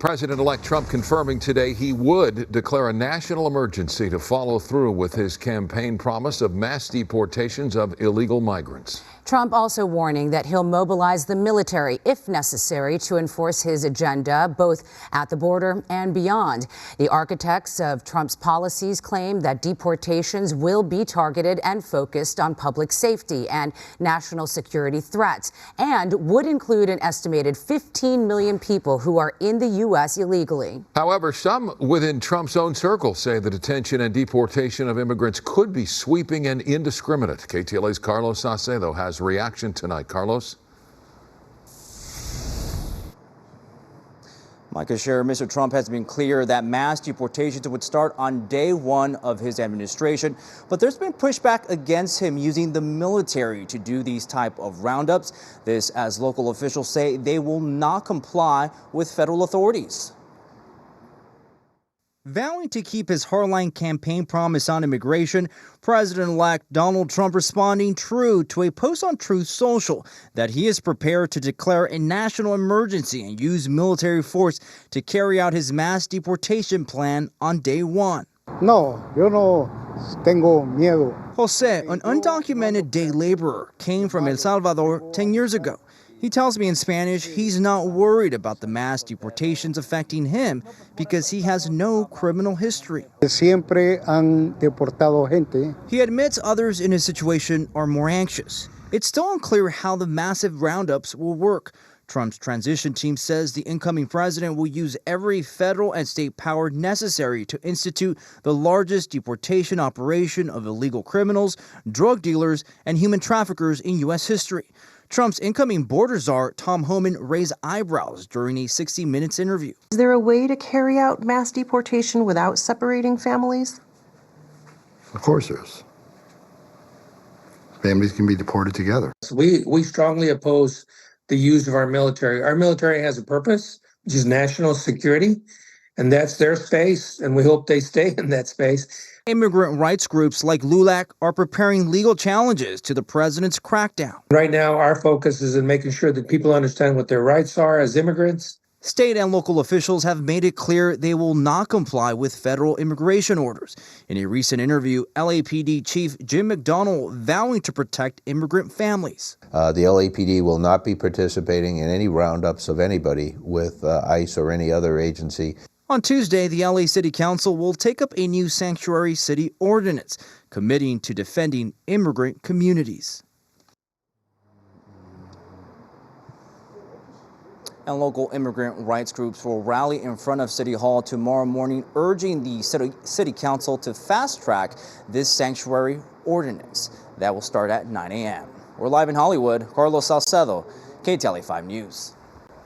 President-elect Trump confirming today he would declare a national emergency to follow through with his campaign promise of mass deportations of illegal migrants. Trump also warning that he'll mobilize the military, if necessary, to enforce his agenda, both at the border and beyond. The architects of Trump's policies claim that deportations will be targeted and focused on public safety and national security threats, and would include an estimated 15 million people who are in the U.S. illegally. However, some within Trump's own circle say the detention and deportation of immigrants could be sweeping and indiscriminate. KTLA's Carlos Salcedo has reaction tonight. Carlos? Micah Scherer, Mr. Trump has been clear that mass deportations would start on day one of his administration, but there's been pushback against him using the military to do these type of roundups. This as local officials say they will not comply with federal authorities. Vowing to keep his hardline campaign promise on immigration, President-elect Donald Trump responding true to a post on Truth Social that he is prepared to declare a national emergency and use military force to carry out his mass deportation plan on day one. No, yo no tengo miedo. Jose, an undocumented day laborer, came from El Salvador 10 years ago. He tells me in Spanish he's not worried about the mass deportations affecting him because he has no criminal history. Siempre han deportado gente. He admits others in his situation are more anxious. It's still unclear how the massive roundups will work. Trump's transition team says the incoming president will use every federal and state power necessary to institute the largest deportation operation of illegal criminals, drug dealers, and human traffickers in U.S. history. Trump's incoming border czar, Tom Homan, raised eyebrows during a 60 Minutes interview. Is there a way to carry out mass deportation without separating families? Of course there is. Families can be deported together. We strongly oppose the use of our military. Our military has a purpose, which is national security, and that's their space, and we hope they stay in that space. Immigrant rights groups like LULAC are preparing legal challenges to the president's crackdown. Right now, our focus is in making sure that people understand what their rights are as immigrants. State and local officials have made it clear they will not comply with federal immigration orders. In a recent interview, LAPD Chief Jim McDonnell vowing to protect immigrant families. The LAPD will not be participating in any roundups of anybody with ICE or any other agency. On Tuesday, the LA City Council will take up a new sanctuary city ordinance, committing to defending immigrant communities. And local immigrant rights groups will rally in front of City Hall tomorrow morning, urging the City Council to fast-track this sanctuary ordinance. That will start at 9 a.m. We're live in Hollywood. Carlos Salcedo, KTLA 5 News.